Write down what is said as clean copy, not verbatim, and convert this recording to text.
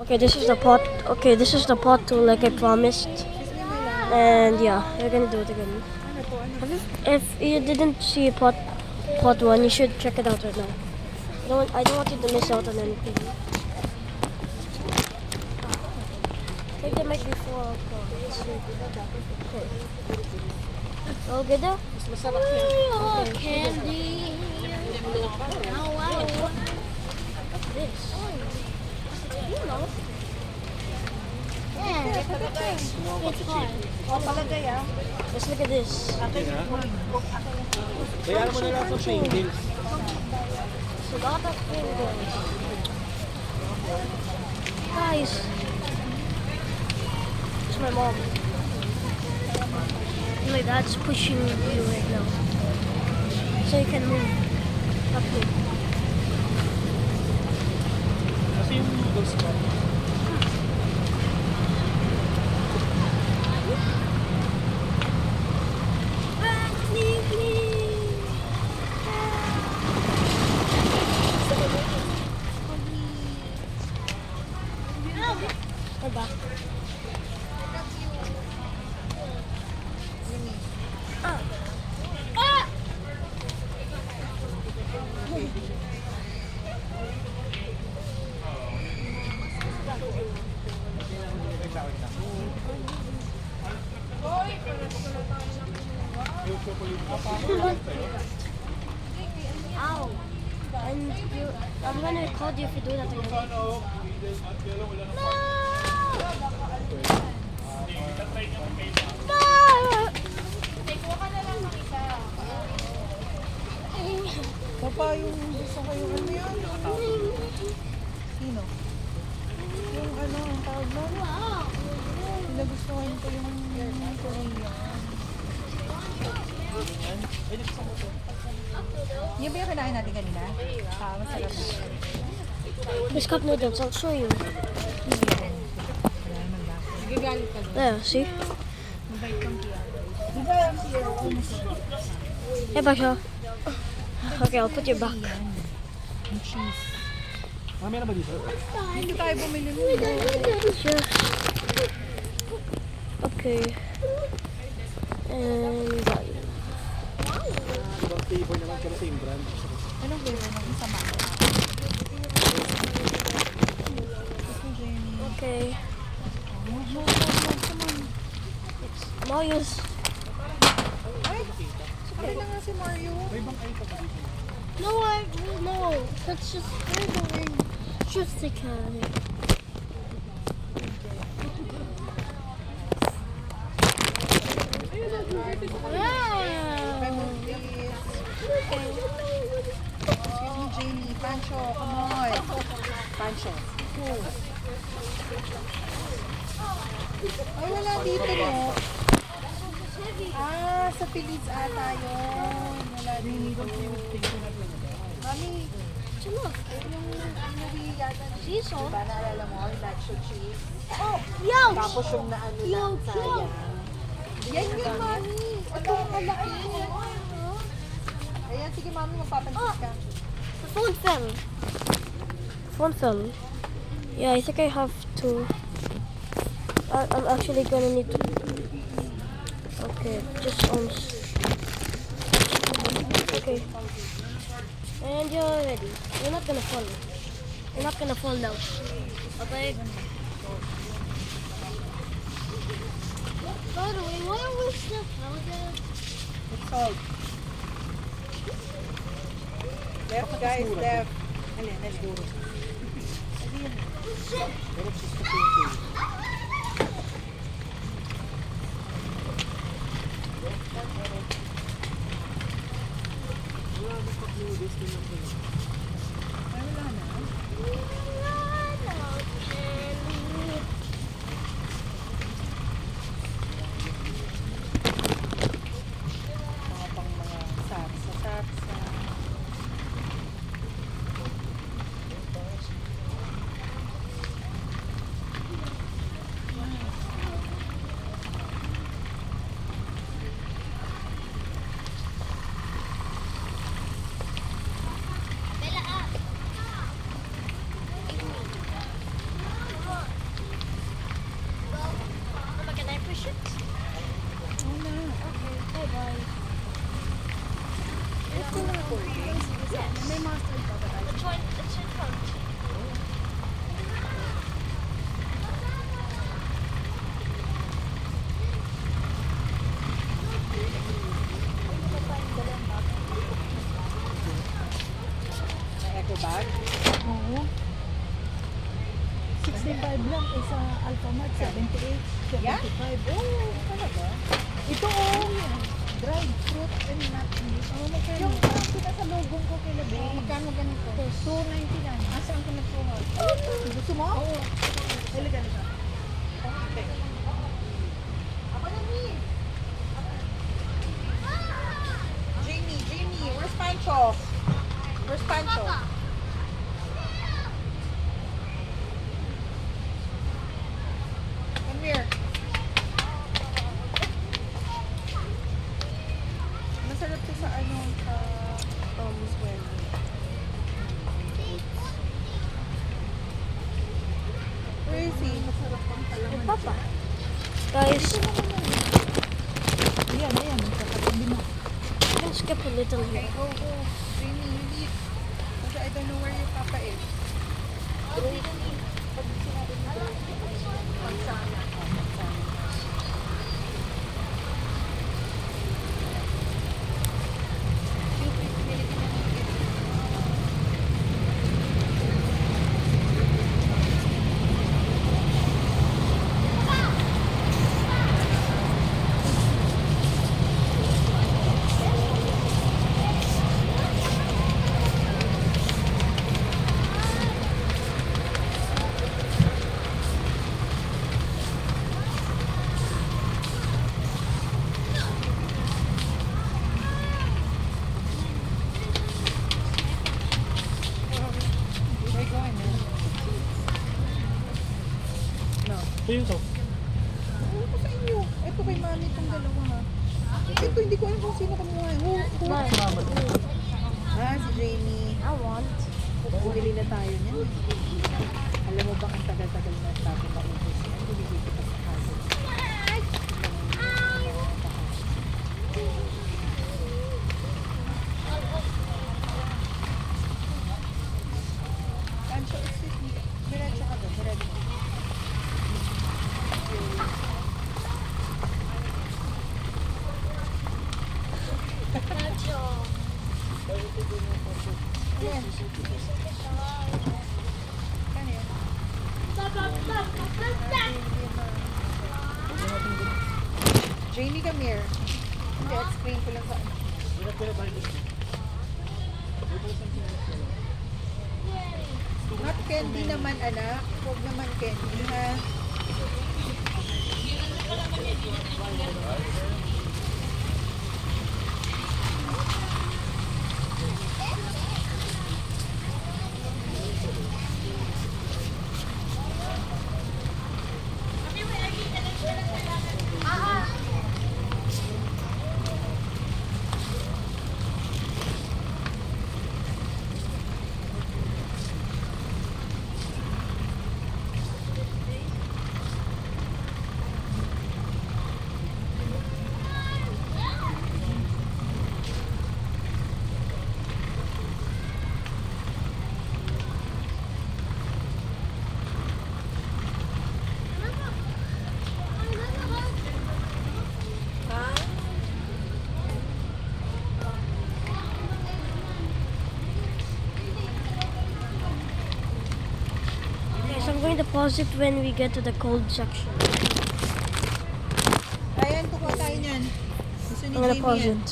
Okay, this is the pot. Okay, this is the pot too, like I promised. And yeah, we're gonna do it again. If you didn't see pot one, you should check it out right now. I don't want you to miss out on anything. I think there might be 4 pots. Okay. All good now? Okay. Candy. Oh, wow. What's this? You know. Yeah. It's hard. Let's look at this. Bayaran mo na lang sa shingles. It's a lot of fingers. Guys. It's my mom. My dad's pushing you right now. So you can move. Up here. Kasi yung noodles ko. We're back. Ow. And I'm gonna record you if you do that again. Papa, yung gusto ko yung ano yun? Sino? Yung ano, ang tawag mo? Pinagustuhan ko yung Korean. Yung ba yung kinain natin kanina? Masarap na. This cup noodles, I'll show you. There, see? Hey, Basha. Okay, I'll put you back. Yung cheese. Meron ba dito? Hindi tayo bumili nito. Sure. Okay. And Ibang flavor naman pero same brand. Anong flavor ng isa mango? okay. Mario's. Ay, sakay na nga si Mario. No, that's just Just the cat. Excuse me, Jamie. Pancho, come on. Pancho. Ay, wala dito, no? Sa Philips ata yun. Wala dito. Mami, Look. yung inuwi yata ni See, so. Diba naalala mo, yung nacho cheese? Oh, ouch! Tapos yung naano lang, sayang. Yan yun, Mami. Ito ang malaki. Ayan, sige, Mami, magpapansin ka. The phone fell. Phone fell. Yeah, I think I have to. I'm actually gonna need to. Okay, just Okay. And you're ready. You're not gonna fall. You're not gonna fall now. Okay. By the way, why are we still powder? It's salt. Left, guys, left. Alin, let's go. Pero gusto ko yung Ay, wala na. Mga pang mga sarsa. 65 lang. Sa Alphamart, 78, 75. Oh, talaga? Ito dried fruit and nut milk. Yung parang sa logong ko kay Labi. Magkano ganito? 2.99. Saan ka nagkuha? Gusto mo? Oo. Talaga. Okay. Ako na, Mi. Jamie, where's Pancho? Where's Pancho? Come here. Masarap to sa ano, sa swell. Where is he? Masarap pang palaman. Papa. Guys, Ayan. Sa katabi mo. you can skip a little Okay, here. go. Jamie, you leave. Kasi I don't know where your papa is. Pagsana. Where are you going, man? No. Ito yung to. Ano ko sa inyo? Ito kay mami itong dalawa ha. Ito hindi ko alam kung sino kumuha. Mine. Si Jamie. I want. Bumili na tayo niyan. Alam mo bang ang tagal-tagal na tayo maubos yan? Bumili kita sa kaso. Pancho, excuse me. Diretso ka doon. Diretso. Ayan. Kano yan? Jamie, come here. Hindi, explain ko lang sa ano. Not candy naman, anak. Huwag naman candy, ha? Guys, I'm going to pause it when we get to the cold section. Ayan, kukuha tayo niyan. Gusto ni I'm gonna Jamie pause yan. it.